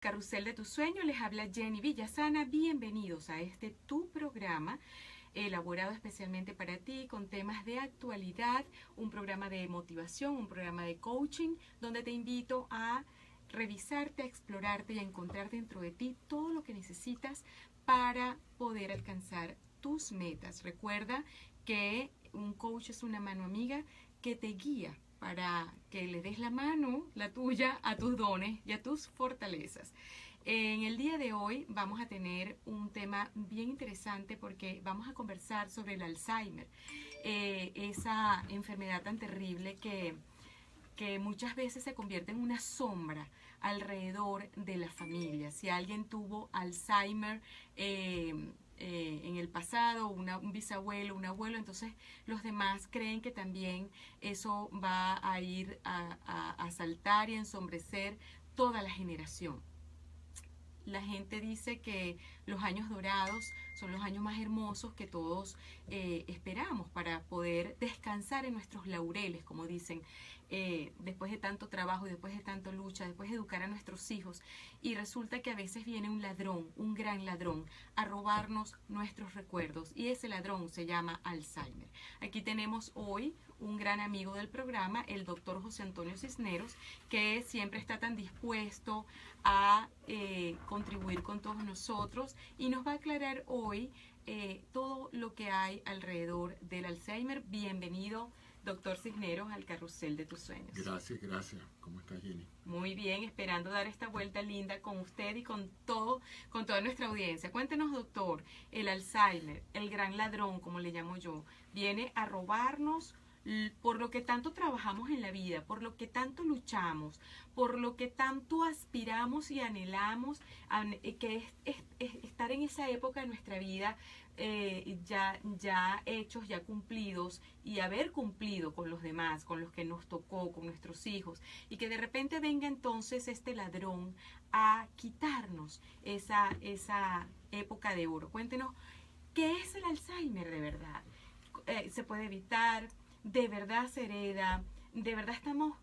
Carrusel de tus sueños, les habla Jenny Villasana. Bienvenidos a este tu programa, elaborado especialmente para ti con temas de actualidad, un programa de motivación, un programa de coaching, donde te invito a revisarte, a explorarte y a encontrar dentro de ti todo lo que necesitas para poder alcanzar tus metas. Recuerda que un coach es una mano amiga que te guía para que le des la mano, la tuya, a tus dones y a tus fortalezas. En el día de hoy vamos a tener un tema bien interesante porque vamos a conversar sobre el Alzheimer, esa enfermedad tan terrible que muchas veces se convierte en una sombra alrededor de la familia. Si alguien tuvo Alzheimer en el pasado, un bisabuelo, un abuelo, entonces los demás creen que también eso va a ir a saltar y a ensombrecer toda la generación. La gente dice que los años dorados son los años más hermosos que todos esperamos para poder descansar en nuestros laureles, como dicen, después de tanto trabajo y después de tanta lucha, después de educar a nuestros hijos. Y resulta que a veces viene un ladrón, un gran ladrón, a robarnos nuestros recuerdos. Y ese ladrón se llama Alzheimer. Aquí tenemos hoy un gran amigo del programa, el doctor José Antonio Cisneros, que siempre está tan dispuesto a contribuir con todos nosotros y nos va a aclarar hoy todo lo que hay alrededor del Alzheimer. Bienvenido, doctor Cisneros, al Carrusel de tus sueños. Gracias, gracias. ¿Cómo estás, Jenny? Muy bien, esperando dar esta vuelta linda con usted y con toda nuestra audiencia. Cuéntenos, doctor, el Alzheimer, el gran ladrón, como le llamo yo, viene a robarnos por lo que tanto trabajamos en la vida, por lo que tanto luchamos, por lo que tanto aspiramos y anhelamos, que es estar en esa época de nuestra vida ya hechos, ya cumplidos, y haber cumplido con los demás, con los que nos tocó, con nuestros hijos, y que de repente venga entonces este ladrón a quitarnos esa época de oro. Cuéntenos, ¿qué es el Alzheimer de verdad? ¿Se puede evitar? ¿De verdad se hereda? De verdad estamos,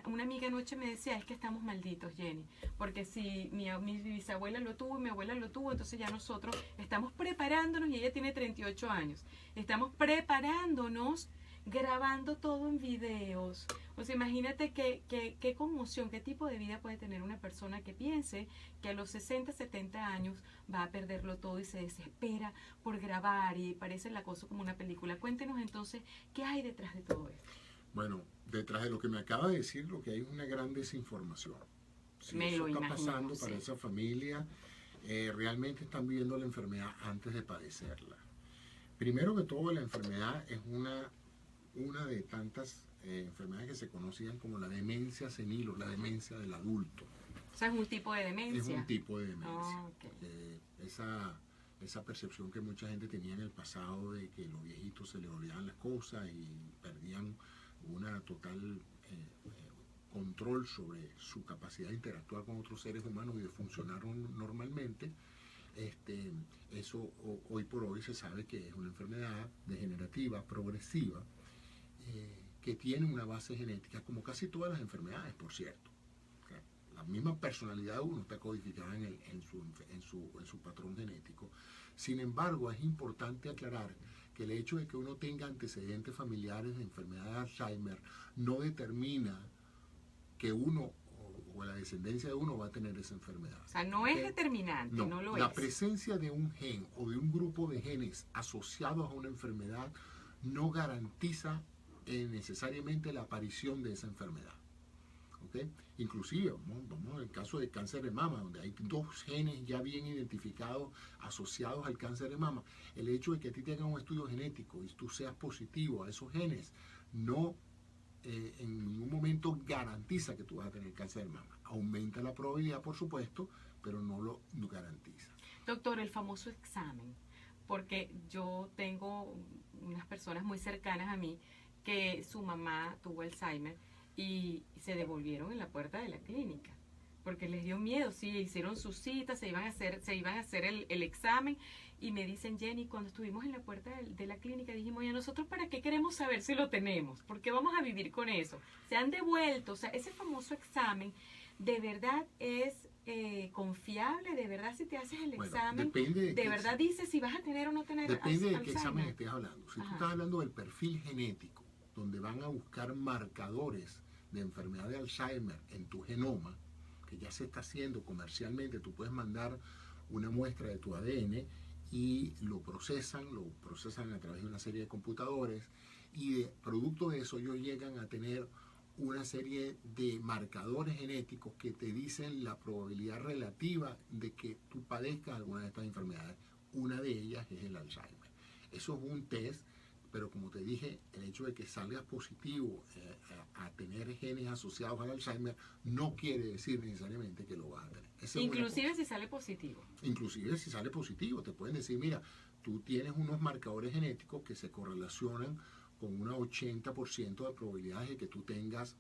una amiga anoche me decía, es que estamos malditos, Jenny, porque si mi bisabuela lo tuvo y mi abuela lo tuvo, entonces ya nosotros estamos preparándonos, y ella tiene 38 años, estamos preparándonos, grabando todo en videos. O sea, imagínate qué conmoción, qué tipo de vida puede tener una persona que piense que a los 60, 70 años va a perderlo todo y se desespera por grabar y parece la cosa como una película. Cuéntenos entonces, ¿qué hay detrás de todo esto? Bueno, detrás de lo que me acaba de decir, lo que hay es una gran desinformación. Si Me eso lo está imagino, pasando para sí. esa familia, realmente están viviendo la enfermedad antes de padecerla. Primero que todo, la enfermedad es una de tantas enfermedades que se conocían como la demencia senil o la demencia del adulto. O sea, es un tipo de demencia. Es un tipo de demencia. Oh, okay. Esa percepción que mucha gente tenía en el pasado de que los viejitos se les olvidaban las cosas y perdían una total control sobre su capacidad de interactuar con otros seres humanos y de funcionar normalmente. Eso hoy por hoy se sabe que es una enfermedad degenerativa, progresiva, que tiene una base genética, como casi todas las enfermedades, por cierto. La misma personalidad de uno está codificada en su patrón genético. Sin embargo, es importante aclarar que el hecho de que uno tenga antecedentes familiares de enfermedad de Alzheimer no determina que uno o la descendencia de uno va a tener esa enfermedad. O sea, no es determinante, no lo es. La presencia de un gen o de un grupo de genes asociados a una enfermedad no garantiza necesariamente la aparición de esa enfermedad. ¿Okay? Inclusive, vamos al caso del cáncer de mama, donde hay 2 genes ya bien identificados asociados al cáncer de mama. El hecho de que a ti te hagan un estudio genético y tú seas positivo a esos genes no en ningún momento garantiza que tú vas a tener cáncer de mama. Aumenta la probabilidad, por supuesto, pero no lo garantiza. Doctor, el famoso examen, porque yo tengo unas personas muy cercanas a mí que su mamá tuvo Alzheimer y se devolvieron en la puerta de la clínica porque les dio miedo. Sí, hicieron su cita, se iban a hacer el examen, y me dicen, Jenny, cuando estuvimos en la puerta de la clínica dijimos, ¿y a nosotros para qué queremos saber si lo tenemos? ¿Por qué vamos a vivir con eso? Se han devuelto. O sea, ese famoso examen de verdad es confiable? ¿De verdad si te haces el Bueno, examen, depende de verdad dice si vas a tener o no tener depende de qué Alzheimer? examen estés hablando. Si tú Ajá. estás hablando del perfil genético, donde van a buscar marcadores de enfermedad de Alzheimer en tu genoma, que ya se está haciendo comercialmente, tú puedes mandar una muestra de tu ADN y lo procesan a través de una serie de computadores y de producto de eso ellos llegan a tener una serie de marcadores genéticos que te dicen la probabilidad relativa de que tú padezcas alguna de estas enfermedades. Una de ellas es el Alzheimer. Eso es un test, pero como te dije, el hecho de que salgas positivo a tener genes asociados al Alzheimer no quiere decir necesariamente que lo vas a tener. Inclusive si sale positivo. Inclusive si sale positivo, te pueden decir, mira, tú tienes unos marcadores genéticos que se correlacionan con un 80% de probabilidades de que tú tengas,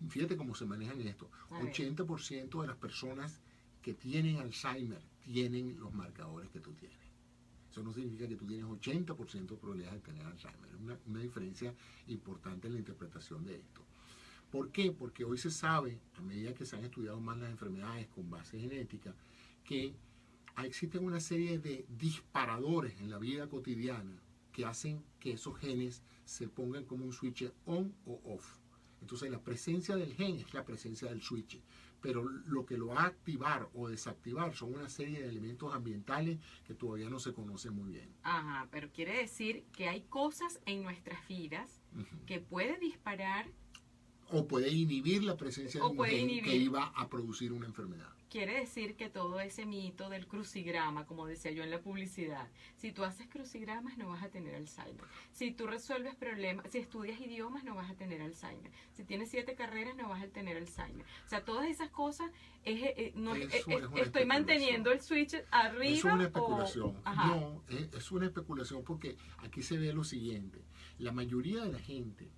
fíjate cómo se manejan esto, 80% de las personas que tienen Alzheimer tienen los marcadores que tú tienes. Eso no significa que tú tienes 80% de probabilidades de tener Alzheimer. Es una diferencia importante en la interpretación de esto. ¿Por qué? Porque hoy se sabe, a medida que se han estudiado más las enfermedades con base genética, que existen una serie de disparadores en la vida cotidiana que hacen que esos genes se pongan como un switch on o off. Entonces la presencia del gen es la presencia del switch, pero lo que lo va a activar o desactivar son una serie de elementos ambientales que todavía no se conocen muy bien. Ajá, pero quiere decir que hay cosas en nuestras vidas que puede disparar o puede inhibir la presencia de un gen que iba a producir una enfermedad. Quiere decir que todo ese mito del crucigrama, como decía yo en la publicidad, si tú haces crucigramas no vas a tener Alzheimer. Si tú resuelves problemas, si estudias idiomas no vas a tener Alzheimer. Si tienes 7 carreras no vas a tener Alzheimer. O sea, todas esas cosas, estoy manteniendo el switch arriba. Es una especulación. No, es una especulación porque aquí se ve lo siguiente. La mayoría de la gente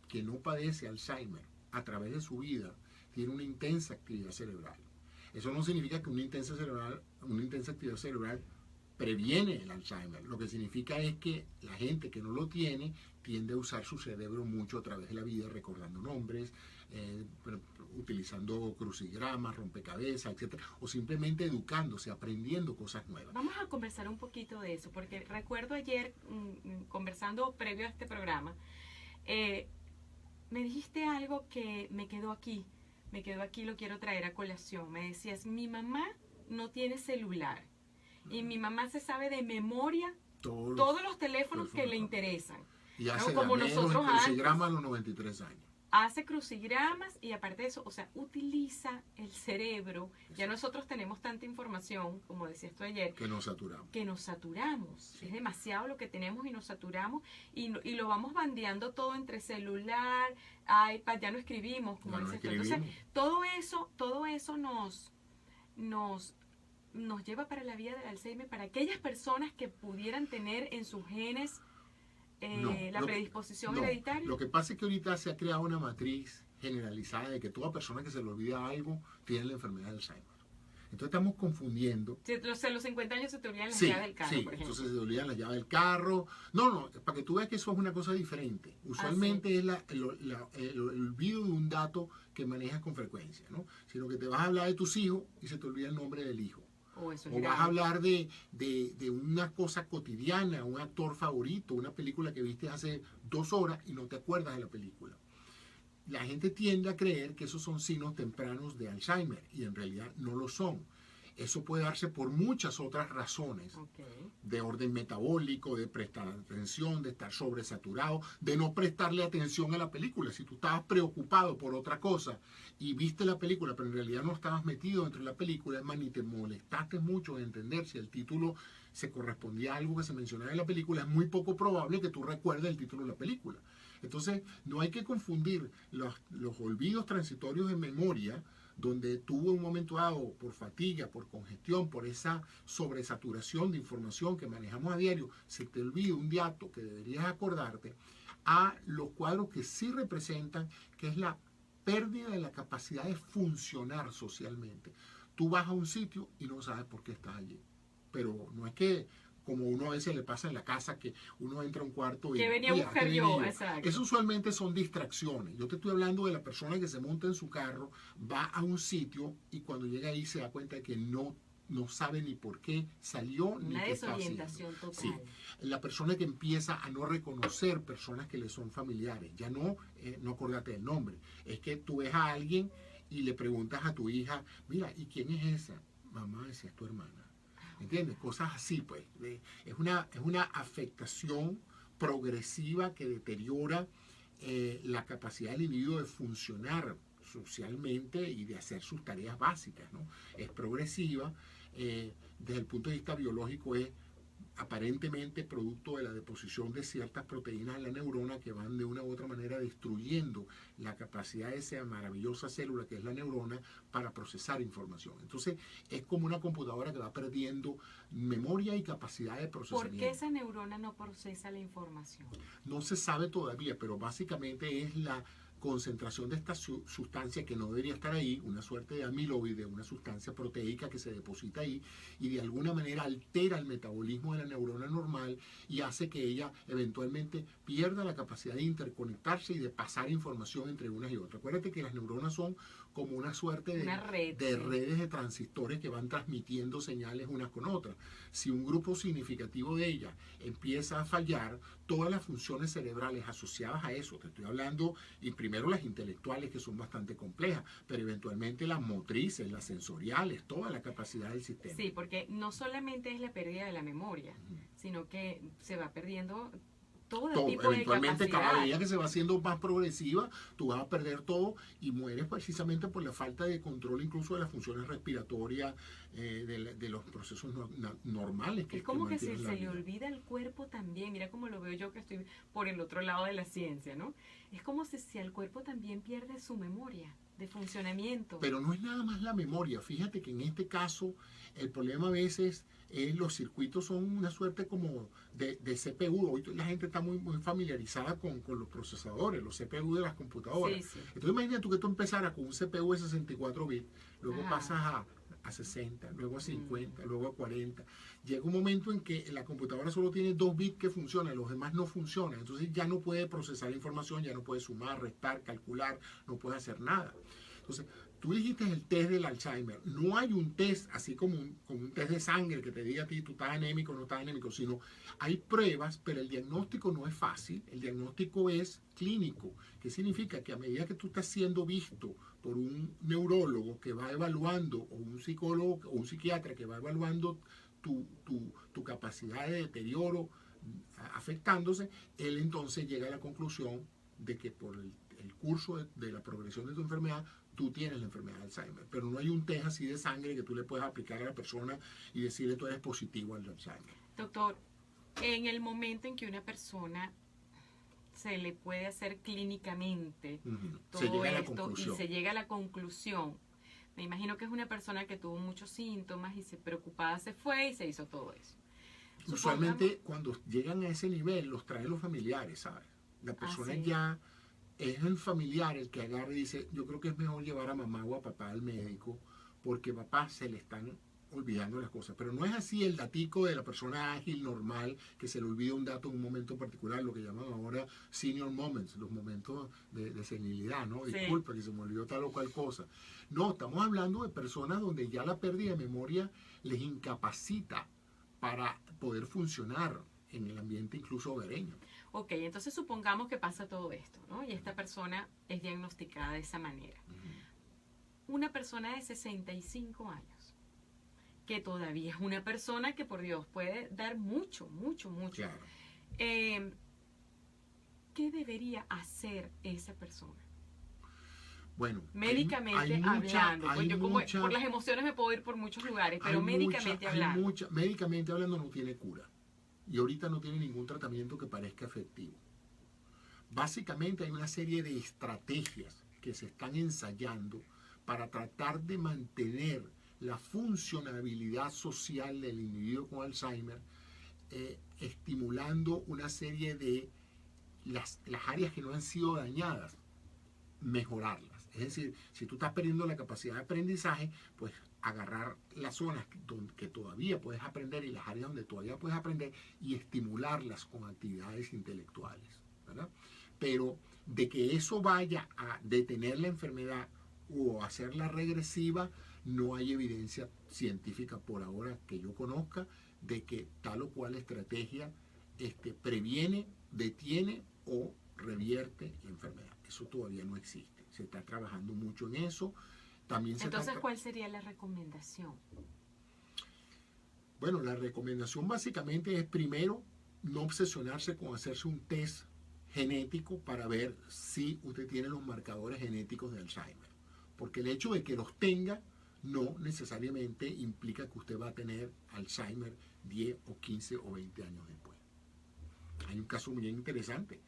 que no padece Alzheimer a través de su vida tiene una intensa actividad cerebral. Eso no significa que una intensa actividad cerebral previene el Alzheimer. Lo que significa es que la gente que no lo tiene tiende a usar su cerebro mucho a través de la vida, recordando nombres, utilizando crucigramas, rompecabezas, etcétera, o simplemente educándose, aprendiendo cosas nuevas. Vamos a conversar un poquito de eso, porque recuerdo ayer, conversando previo a este programa, me dijiste algo que me quedó aquí, lo quiero traer a colación. Me decías, mi mamá no tiene celular y mi mamá se sabe de memoria todos los teléfonos que le interesan. Y hace como nosotros crucigramas a los 93 años. Hace crucigramas y aparte de eso, o sea, utiliza el cerebro. Exacto. Ya nosotros tenemos tanta información, como decías tú ayer, que nos saturamos. Sí. Es demasiado lo que tenemos y nos saturamos y lo vamos bandeando todo entre celular, iPad, ya no escribimos, como dices tú. Entonces, todo eso nos lleva para la vía del Alzheimer, para aquellas personas que pudieran tener en sus genes la predisposición hereditaria. Lo que pasa es que ahorita se ha creado una matriz generalizada de que toda persona que se le olvida algo tiene la enfermedad de Alzheimer. Entonces estamos confundiendo. Si a los 50 años se te olvidan las llaves del carro, por ejemplo. Entonces se te olvidan las llaves del carro. No, para que tú veas que eso es una cosa diferente. Usualmente es el olvido de un dato que manejas con frecuencia, ¿no? Sino que te vas a hablar de tus hijos y se te olvida el nombre del hijo. O vas a hablar de una cosa cotidiana, un actor favorito, una película que viste hace 2 horas y no te acuerdas de la película. La gente tiende a creer que esos son signos tempranos de Alzheimer y en realidad no lo son. Eso puede darse por muchas otras razones, de orden metabólico, de prestar atención, de estar sobresaturado, de no prestarle atención a la película. Si tú estabas preocupado por otra cosa y viste la película, pero en realidad no estabas metido dentro de la película, es más, ni te molestaste mucho en entender si el título se correspondía a algo que se mencionaba en la película, es muy poco probable que tú recuerdes el título de la película. Entonces, no hay que confundir los olvidos transitorios de memoria, donde tuvo un momento dado por fatiga, por congestión, por esa sobresaturación de información que manejamos a diario, se te olvida un dato que deberías acordarte, a los cuadros que sí representan, que es la pérdida de la capacidad de funcionar socialmente. Tú vas a un sitio y no sabes por qué estás allí, pero no es que como uno a veces le pasa en la casa, que uno entra a un cuarto y... Que venía a "Mira, buscar ¿qué yo", venía?". exacto. Eso usualmente son distracciones. Yo te estoy hablando de la persona que se monta en su carro, va a un sitio y cuando llega ahí se da cuenta de que no sabe ni por qué salió ni Una qué está haciendo. desorientación total. Sí, la persona que empieza a no reconocer personas que le son familiares, ya no acordate del nombre, es que tú ves a alguien y le preguntas a tu hija, mira, ¿y quién es esa? Mamá, esa es tu hermana. ¿Entiendes? Cosas así, pues. Es una afectación progresiva que deteriora la capacidad del individuo de funcionar socialmente y de hacer sus tareas básicas, ¿no? Es progresiva, desde el punto de vista biológico es aparentemente producto de la deposición de ciertas proteínas en la neurona que van de una u otra manera destruyendo la capacidad de esa maravillosa célula que es la neurona para procesar información. Entonces es como una computadora que va perdiendo memoria y capacidad de procesamiento. ¿Por qué esa neurona no procesa la información? No se sabe todavía, pero básicamente es la concentración de esta sustancia que no debería estar ahí, una suerte de amiloide, una sustancia proteica que se deposita ahí y de alguna manera altera el metabolismo de la neurona normal y hace que ella eventualmente pierda la capacidad de interconectarse y de pasar información entre unas y otras. Acuérdate que las neuronas son como una suerte de redes de transistores que van transmitiendo señales unas con otras. Si un grupo significativo de ellas empieza a fallar, todas las funciones cerebrales asociadas a eso, te estoy hablando, y primero las intelectuales que son bastante complejas, pero eventualmente las motrices, las sensoriales, toda la capacidad del sistema. Sí, porque no solamente es la pérdida de la memoria, sino que se va perdiendo todo tipo de eventualmente capacidad. cada día que se va haciendo más progresiva, tú vas a perder todo y mueres precisamente por la falta de control incluso de las funciones respiratorias, de los procesos normales. Es como que se le olvida el cuerpo también. Mira cómo lo veo yo que estoy por el otro lado de la ciencia, ¿no? Es como si el cuerpo también pierde su memoria de funcionamiento. Pero no es nada más la memoria. Fíjate que en este caso el problema a veces es los circuitos son una suerte como de CPU. Hoy la gente está muy familiarizada con los procesadores, los CPU de las computadoras. Sí, sí. Entonces imagínate tú que tú empezaras con un CPU de 64 bits, luego Ajá. pasas a 60, luego a 50, luego a 40. Llega un momento en que la computadora solo tiene 2 bits que funcionan, los demás no funcionan. Entonces ya no puede procesar información, ya no puede sumar, restar, calcular, no puede hacer nada. Entonces, tú dijiste el test del Alzheimer. No hay un test así como un test de sangre que te diga a ti tú estás anémico o no estás anémico, sino hay pruebas, pero el diagnóstico no es fácil. El diagnóstico es clínico. ¿Qué significa? Que a medida que tú estás siendo visto por un neurólogo que va evaluando, o un psicólogo o un psiquiatra que va evaluando tu capacidad de deterioro afectándose, él entonces llega a la conclusión de que por el curso de la progresión de tu enfermedad, tú tienes la enfermedad de Alzheimer. Pero no hay un test así de sangre que tú le puedas aplicar a la persona y decirle tú eres positivo al Alzheimer. Doctor, en el momento en que una persona se le puede hacer clínicamente todo esto y se llega a la conclusión, me imagino que es una persona que tuvo muchos síntomas y preocupada se fue y se hizo todo eso. Usualmente cuando llegan a ese nivel los traen los familiares, ¿sabes? La persona ya es el familiar el que agarra y dice, yo creo que es mejor llevar a mamá o a papá al médico porque a papá se le están olvidando las cosas. Pero no es así el datico de la persona ágil, normal, que se le olvida un dato en un momento particular, lo que llaman ahora senior moments, los momentos de senilidad, ¿no? Sí. Disculpa que se me olvidó tal o cual cosa. No, estamos hablando de personas donde ya la pérdida de memoria les incapacita para poder funcionar en el ambiente incluso hogareño. Ok, entonces supongamos que pasa todo esto, ¿no? Y esta persona es diagnosticada de esa manera. Una persona de 65 años, que todavía es una persona que, por Dios, puede dar mucho. Claro. ¿Qué debería hacer esa persona? Bueno, médicamente hablando, pues yo como por las emociones me puedo ir por muchos lugares, pero médicamente hablando. Médicamente hablando no tiene cura. Y ahorita no tiene ningún tratamiento que parezca efectivo. Básicamente hay una serie de estrategias que se están ensayando para tratar de mantener la funcionabilidad social del individuo con Alzheimer, estimulando una serie de las áreas que no han sido dañadas, mejorarlas. Es decir, si tú estás perdiendo la capacidad de aprendizaje, pues agarrar las zonas que todavía puedes aprender y las áreas donde todavía puedes aprender y estimularlas con actividades intelectuales, ¿verdad? Pero de que eso vaya a detener la enfermedad o hacerla regresiva, no hay evidencia científica por ahora que yo conozca de que tal o cual estrategia previene, detiene o revierte la enfermedad. Eso todavía no existe. Se está trabajando mucho en eso. También Entonces, ¿cuál sería la recomendación? Bueno, la recomendación básicamente es primero no obsesionarse con hacerse un test genético para ver si usted tiene los marcadores genéticos de Alzheimer. Porque el hecho de que los tenga no necesariamente implica que usted va a tener Alzheimer 10 o 15 o 20 años después. Hay un caso muy interesante,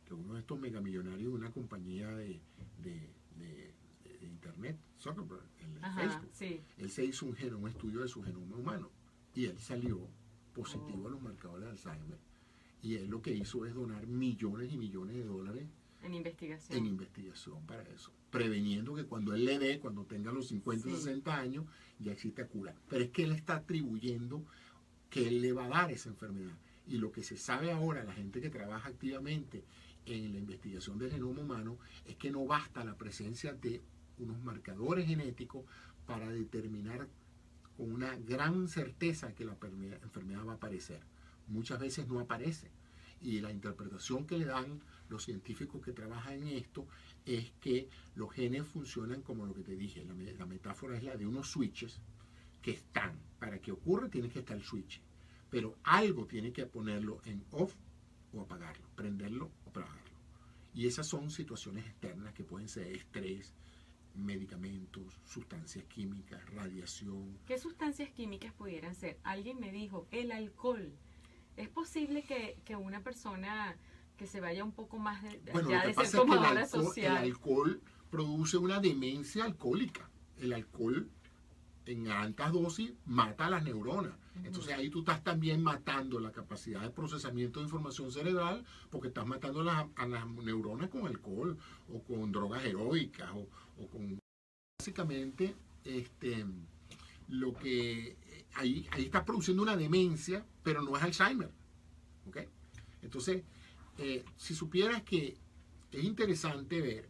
que uno de estos megamillonarios de una compañía de internet, Zuckerberg, en Facebook, sí. él se hizo un estudio de su genoma humano y él salió positivo a los marcadores de Alzheimer. Y él lo que hizo es donar millones y millones de dólares en investigación para eso, preveniendo que cuando él le dé, cuando tenga los 50 o 60 años, ya exista cura. Pero es que él está atribuyendo que él le va a dar esa enfermedad. Y lo que se sabe ahora, la gente que trabaja activamente en la investigación del genoma humano, es que no basta la presencia de unos marcadores genéticos para determinar con una gran certeza que la enfermedad va a aparecer. Muchas veces no aparece. Y la interpretación que le dan los científicos que trabajan en esto es que los genes funcionan como lo que te dije. La metáfora es la de unos switches que están. Para que ocurra tiene que estar el switch. Pero algo tiene que ponerlo en off o apagarlo, prenderlo o apagarlo. Y esas son situaciones externas que pueden ser estrés, medicamentos, sustancias químicas, radiación. ¿Qué sustancias químicas pudieran ser? Alguien me dijo, el alcohol. ¿Es posible que una persona que se vaya un poco más ya de ser tomadora social? El alcohol produce una demencia alcohólica. El alcohol en altas dosis mata a las neuronas. Entonces ahí tú estás también matando la capacidad de procesamiento de información cerebral porque estás matando a las neuronas con alcohol o con drogas heroicas o con... Básicamente, lo que ahí estás produciendo una demencia, pero no es Alzheimer. ¿Okay? Entonces, si supieras que es interesante ver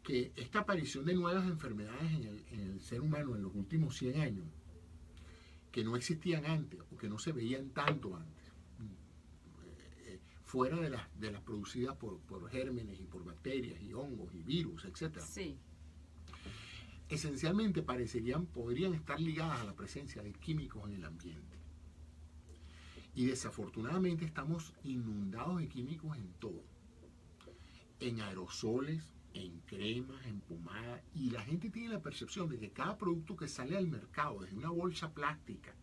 que esta aparición de nuevas enfermedades en el ser humano en los últimos 100 años, que no existían antes o que no se veían tanto antes, fuera de las producidas por gérmenes y por bacterias y hongos y virus, etc. Sí. Esencialmente podrían estar ligadas a la presencia de químicos en el ambiente. Y desafortunadamente estamos inundados de químicos en todo. En aerosoles, en cremas, en pomadas. Y la gente tiene la percepción de que cada producto que sale al mercado, desde una bolsa plástica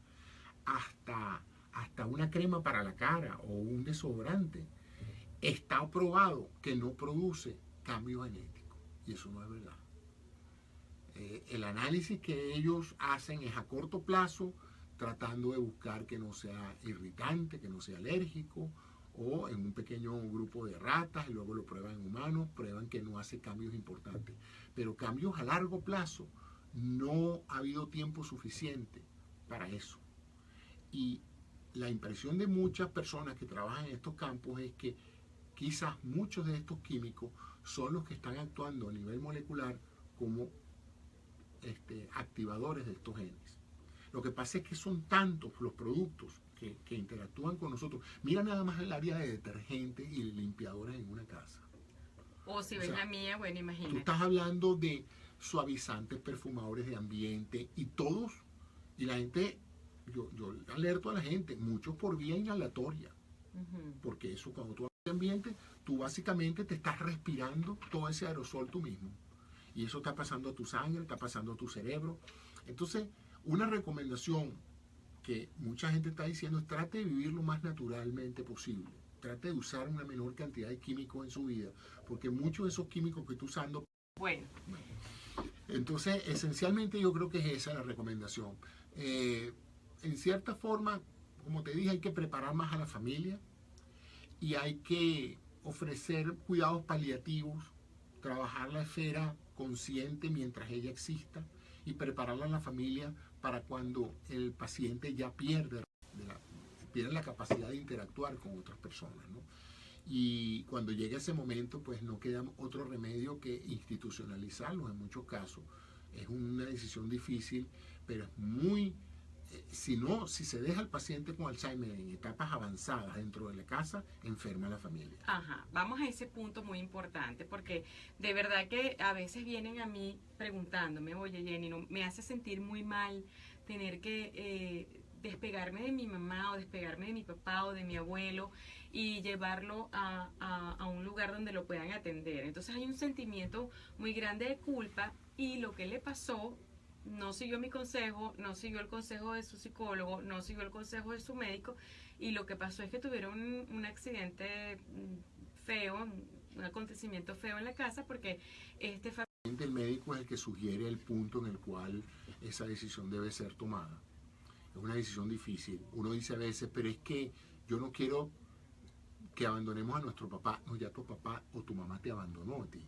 hasta una crema para la cara o un desodorante, está probado que no produce cambio genético. Y eso no es verdad. El análisis que ellos hacen es a corto plazo, tratando de buscar que no sea irritante, que no sea alérgico, o en un pequeño grupo de ratas, y luego lo prueban en humanos, prueban que no hace cambios importantes. Pero cambios a largo plazo, no ha habido tiempo suficiente para eso. Y la impresión de muchas personas que trabajan en estos campos es que quizás muchos de estos químicos son los que están actuando a nivel molecular como activadores de estos genes. Lo que pasa es que son tantos los productos que interactúan con nosotros. Mira nada más el área de detergentes y limpiadores en una casa. O si ves la mía, bueno, imagínate. Tú estás hablando de suavizantes, perfumadores de ambiente y todos, y la gente, yo alerto a la gente, muchos por vía inhalatoria. Porque eso, cuando tú hablas de ambiente, tú básicamente te estás respirando todo ese aerosol tú mismo. Y eso está pasando a tu sangre, está pasando a tu cerebro. Entonces, una recomendación que mucha gente está diciendo es trate de vivir lo más naturalmente posible. Trate de usar una menor cantidad de químicos en su vida, porque muchos de esos químicos que está usando... Bueno. Entonces, esencialmente yo creo que es esa la recomendación. En cierta forma, como te dije, hay que preparar más a la familia y hay que ofrecer cuidados paliativos, trabajar la esfera consciente mientras ella exista y prepararla a la familia para cuando el paciente ya pierde la capacidad de interactuar con otras personas, ¿no? Y cuando llega ese momento, pues no queda otro remedio que institucionalizarlo en muchos casos. Es una decisión difícil, pero es muy... si se deja al paciente con Alzheimer en etapas avanzadas dentro de la casa, enferma a la familia. Ajá, vamos a ese punto muy importante, porque de verdad que a veces vienen a mí preguntándome, oye Jenny, no, me hace sentir muy mal tener que despegarme de mi mamá o despegarme de mi papá o de mi abuelo y llevarlo a un lugar donde lo puedan atender. Entonces hay un sentimiento muy grande de culpa y lo que le pasó, no siguió mi consejo, no siguió el consejo de su psicólogo, no siguió el consejo de su médico y lo que pasó es que tuvieron un accidente feo, un acontecimiento feo en la casa porque el médico es el que sugiere el punto en el cual esa decisión debe ser tomada. Es una decisión difícil. Uno dice a veces, pero es que yo no quiero que abandonemos a nuestro papá. No, ya tu papá o tu mamá te abandonó a ti.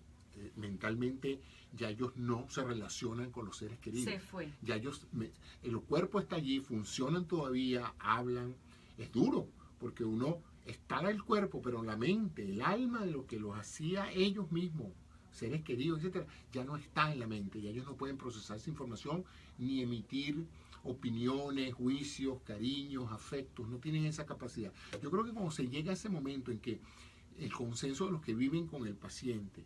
Mentalmente ya ellos no se relacionan con los seres queridos. Se fue. Ya el cuerpo está allí, funcionan todavía, hablan. Es duro, porque uno está en el cuerpo, pero la mente, el alma de lo que los hacía ellos mismos, seres queridos, etcétera, ya no está en la mente. Ya ellos no pueden procesar esa información ni emitir opiniones, juicios, cariños, afectos, no tienen esa capacidad. Yo creo que cuando se llega a ese momento en que el consenso de los que viven con el paciente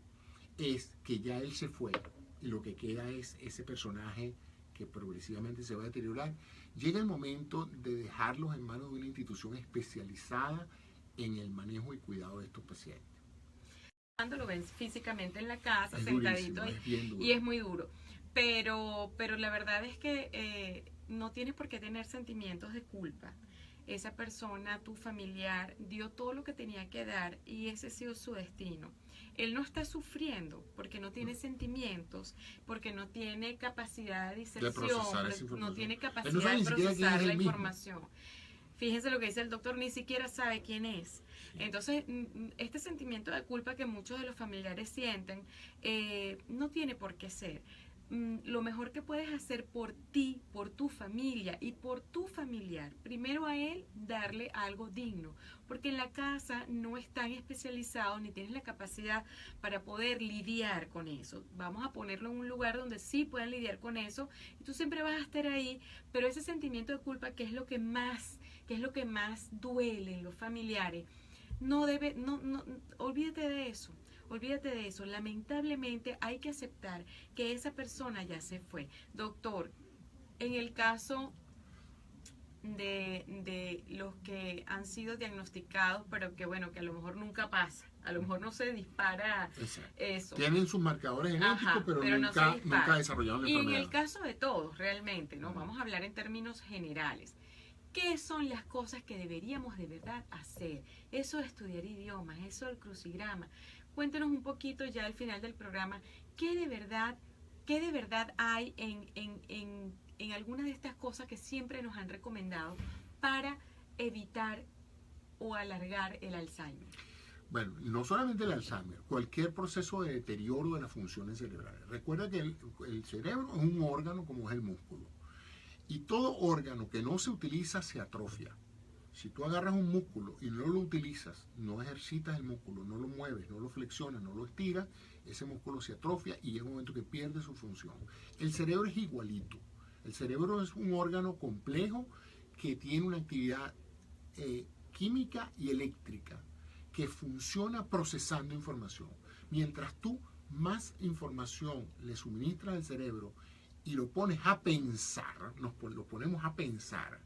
es que ya él se fue y lo que queda es ese personaje que progresivamente se va a deteriorar, llega el momento de dejarlos en manos de una institución especializada en el manejo y cuidado de estos pacientes. Lo ven físicamente en la casa, es sentadito, durísimo, y es muy duro. Pero la verdad es que no tienes por qué tener sentimientos de culpa. Esa persona, tu familiar, dio todo lo que tenía que dar y ese ha sido su destino. Él no está sufriendo porque no tiene sentimientos, porque no tiene capacidad de disección, no tiene capacidad de procesar la información. Fíjense lo que dice el doctor, ni siquiera sabe quién es. Entonces, este sentimiento de culpa que muchos de los familiares sienten no tiene por qué ser. Lo mejor que puedes hacer por ti, por tu familia y por tu familiar, primero a él darle algo digno, porque en la casa no están especializados ni tienes la capacidad para poder lidiar con eso. Vamos a ponerlo en un lugar donde sí puedan lidiar con eso y tú siempre vas a estar ahí, pero ese sentimiento de culpa que es lo que más duele en los familiares, no, olvídate de eso. Olvídate de eso. Lamentablemente hay que aceptar que esa persona ya se fue. Doctor, en el caso de los que han sido diagnosticados, pero que bueno, que a lo mejor nunca pasa, a lo mejor no se dispara. Exacto. Eso. Tienen sus marcadores genéticos, pero nunca desarrollaron la enfermedad. Y en el caso de todos, realmente, ¿no? Vamos a hablar en términos generales. ¿Qué son las cosas que deberíamos de verdad hacer? Eso de estudiar idiomas, eso del crucigrama. Cuéntanos un poquito ya al final del programa, ¿qué de verdad hay en algunas de estas cosas que siempre nos han recomendado para evitar o alargar el Alzheimer? Bueno, no solamente el Alzheimer, cualquier proceso de deterioro de las funciones cerebrales. Recuerda que el cerebro es un órgano como es el músculo. Y todo órgano que no se utiliza se atrofia. Si tú agarras un músculo y no lo utilizas, no ejercitas el músculo, no lo mueves, no lo flexionas, no lo estiras, ese músculo se atrofia y llega un momento que pierde su función. El cerebro es igualito. El cerebro es un órgano complejo que tiene una actividad química y eléctrica que funciona procesando información. Mientras tú más información le suministras al cerebro y lo pones a pensar, lo ponemos a pensar,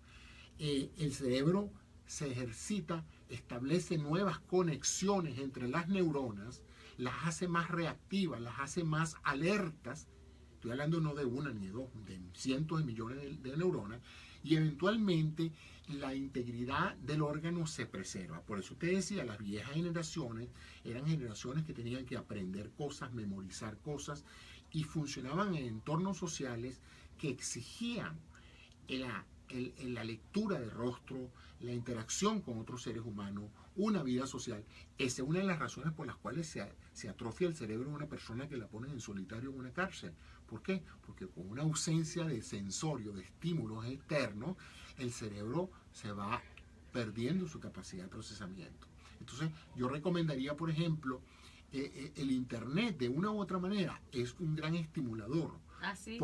el cerebro se ejercita, establece nuevas conexiones entre las neuronas, las hace más reactivas, las hace más alertas. Estoy hablando no de una ni de dos, de cientos de millones de neuronas, y eventualmente la integridad del órgano se preserva. Por eso usted decía, las viejas generaciones eran generaciones que tenían que aprender cosas, memorizar cosas, y funcionaban en entornos sociales que exigían la lectura de rostro, la interacción con otros seres humanos, una vida social. Esa es una de las razones por las cuales se atrofia el cerebro de una persona que la ponen en solitario en una cárcel, ¿Por qué? Porque con una ausencia de sensorio, de estímulos externos, el cerebro se va perdiendo su capacidad de procesamiento. Entonces, yo recomendaría, por ejemplo, el Internet, de una u otra manera, es un gran estimulador. ¿Ah, sí?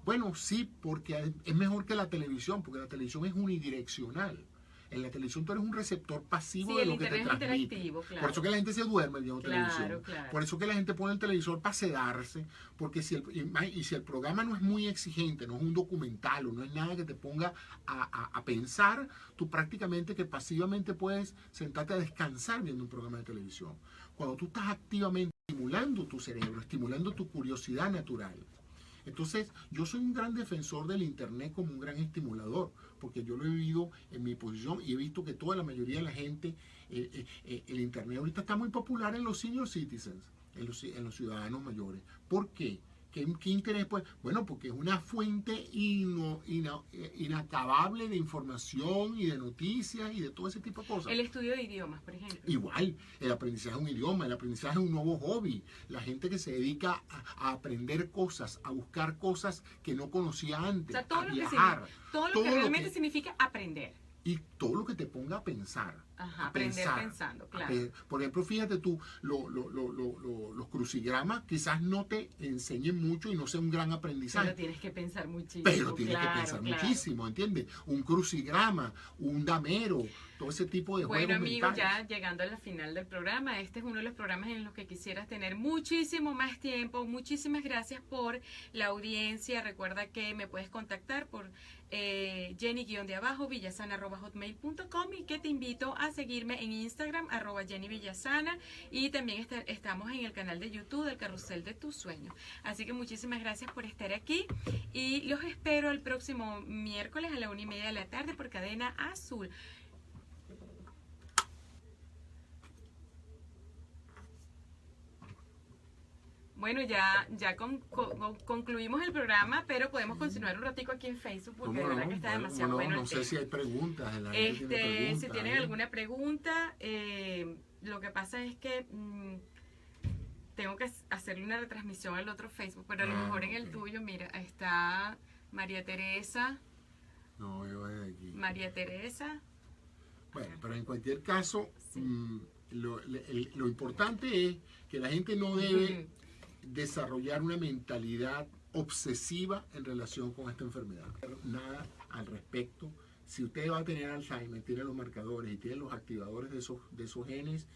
Bueno, sí, porque es mejor que la televisión, porque la televisión es unidireccional. En la televisión tú eres un receptor pasivo de lo que te transmite. Claro. Por eso que la gente se duerme viendo televisión. Claro. Por eso que la gente pone el televisor para sedarse, porque si el programa no es muy exigente, no es un documental o no es nada que te ponga a pensar, tú prácticamente que pasivamente puedes sentarte a descansar viendo un programa de televisión. Cuando tú estás activamente estimulando tu cerebro, estimulando tu curiosidad natural. Entonces, yo soy un gran defensor del Internet como un gran estimulador, porque yo lo he vivido en mi posición y he visto que toda la mayoría de la gente, el Internet ahorita está muy popular en los senior citizens, en los ciudadanos mayores. ¿Por qué? ¿Qué interés? Pues, bueno, porque es una fuente inacabable de información y de noticias y de todo ese tipo de cosas. El estudio de idiomas, por ejemplo. Igual, el aprendizaje es un idioma, el aprendizaje es un nuevo hobby. La gente que se dedica a aprender cosas, a buscar cosas que no conocía antes, o sea, todo a lo viajar. todo lo que realmente significa aprender. Y todo lo que te ponga a pensar. Ajá, aprender pensando, claro. Por ejemplo, fíjate tú, los crucigramas quizás no te enseñen mucho y no sea un gran aprendizaje. Pero tienes que pensar muchísimo. Pero tienes que pensar muchísimo, ¿entiendes? Un crucigrama, un damero, todo ese tipo de juegos mentales. Bueno, amigos, mentales. ya llegando a la final del programa, este es uno de los programas en los que quisieras tener muchísimo más tiempo. Muchísimas gracias por la audiencia. Recuerda que me puedes contactar por jenny_villasana@hotmail.com y que te invito a seguirme en Instagram @jennyvillasana y también estamos en el canal de YouTube del Carrusel de tus Sueños. Así que muchísimas gracias por estar aquí y los espero el próximo miércoles a la 1:30 de la tarde por Cadena Azul. Bueno, ya concluimos el programa, pero podemos continuar un ratico aquí en Facebook porque de verdad que está demasiado bueno. No sé si hay preguntas. Si tienen alguna pregunta, lo que pasa es que tengo que hacerle una retransmisión al otro Facebook, pero a lo mejor en el tuyo, mira, está María Teresa. No, yo voy de aquí. María Teresa. Bueno, pero en cualquier caso, sí. Lo importante es que la gente no debe desarrollar una mentalidad obsesiva en relación con esta enfermedad. Nada al respecto. Si usted va a tener Alzheimer, tiene los marcadores y tiene los activadores de esos genes,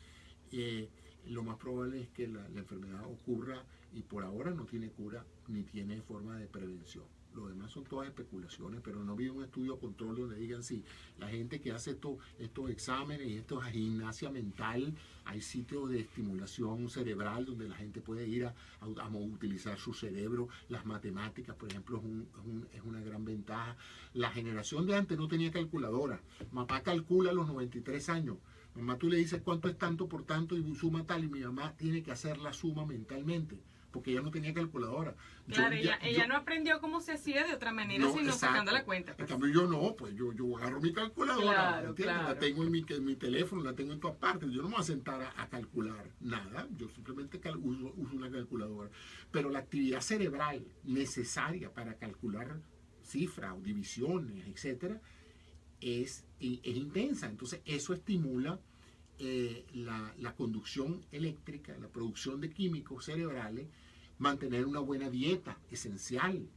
lo más probable es que la enfermedad ocurra y por ahora no tiene cura ni tiene forma de prevención. Lo demás son todas especulaciones, pero no ha habido un estudio control donde digan si la gente que hace estos exámenes y esto es gimnasia mental, hay sitios de estimulación cerebral donde la gente puede ir a utilizar su cerebro. Las matemáticas, por ejemplo, es una gran ventaja. La generación de antes no tenía calculadora. Mamá calcula a los 93 años. Mamá, tú le dices cuánto es tanto por tanto y suma tal, y mi mamá tiene que hacer la suma mentalmente, porque ella no tenía calculadora. Claro, ella no aprendió cómo se hacía de otra manera, sino sacando la cuenta. Pues. En cambio yo no, pues yo agarro mi calculadora, ¿entiendes? Claro. La tengo en mi teléfono, la tengo en todas partes. Yo no me voy a sentar a calcular nada, yo simplemente uso una calculadora. Pero la actividad cerebral necesaria para calcular cifras o divisiones, etcétera, es intensa. Entonces eso estimula la conducción eléctrica, la producción de químicos cerebrales, mantener una buena dieta, esencial.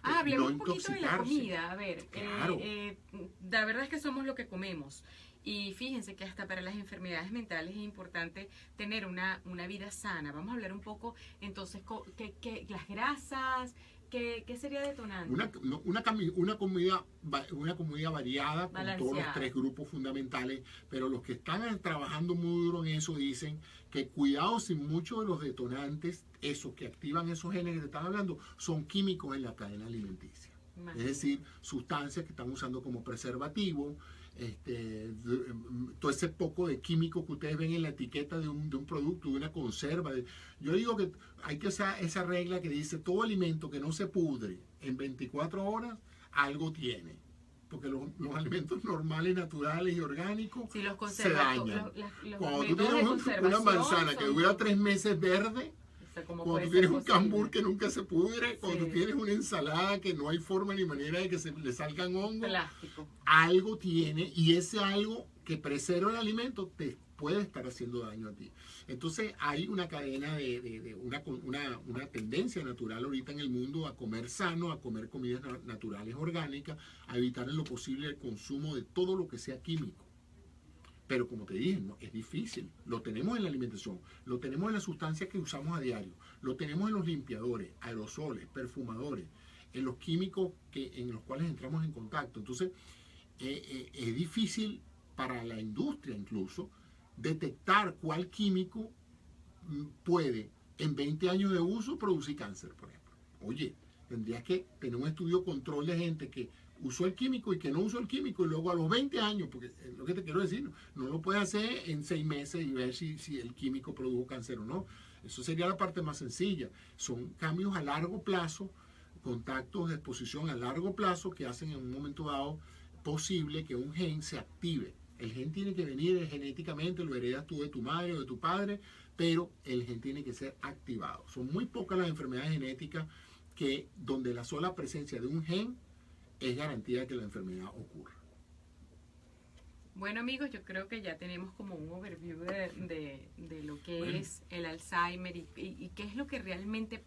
Hablemos un poquito de la comida. A ver, claro. La verdad es que somos lo que comemos. Y fíjense que hasta para las enfermedades mentales es importante tener una vida sana. Vamos a hablar un poco, entonces, las grasas. ¿Qué sería detonante? Una comida variada con todos los 3 grupos fundamentales, pero los que están trabajando muy duro en eso dicen que cuidado si muchos de los detonantes, esos que activan esos genes que te están hablando, son químicos en la cadena alimenticia. Es decir, sustancias que están usando como preservativo, todo ese poco de químicos que ustedes ven en la etiqueta de un producto, de una conserva. Yo digo que hay que usar esa regla que dice todo alimento que no se pudre en 24 horas, algo tiene. Porque los alimentos normales, naturales y orgánicos se dañan. Cuando tú tienes una manzana que dura 3 meses verde, sea, ¿cómo cuando puede tú ser tienes un posible? cambur que nunca se pudre, cuando Sí. tú tienes una ensalada que no hay forma ni manera de que se le salgan hongos, Plástico. algo tiene, y ese algo que preserva el alimento te puede estar haciendo daño a ti. Entonces hay una cadena una tendencia natural ahorita en el mundo a comer sano, a comer comidas naturales orgánicas, a evitar en lo posible el consumo de todo lo que sea químico. Pero como te dije, no, es difícil. Lo tenemos en la alimentación, lo tenemos en las sustancias que usamos a diario, lo tenemos en los limpiadores, aerosoles, perfumadores, en los químicos en los cuales entramos en contacto. Entonces, es difícil para la industria incluso detectar cuál químico puede en 20 años de uso producir cáncer, por ejemplo. Oye, tendrías que tener un estudio control de gente que usó el químico y que no usó el químico y luego a los 20 años, porque es lo que te quiero decir, no lo puedes hacer en 6 meses y ver si el químico produjo cáncer o no. Eso sería la parte más sencilla. Son cambios a largo plazo, contactos de exposición a largo plazo que hacen en un momento dado posible que un gen se active. El gen tiene que venir genéticamente, lo heredas tú de tu madre o de tu padre, pero el gen tiene que ser activado. Son muy pocas las enfermedades genéticas donde la sola presencia de un gen es garantía de que la enfermedad ocurra. Bueno amigos, yo creo que ya tenemos como un overview de lo que Bueno. es el Alzheimer y qué es lo que realmente pasa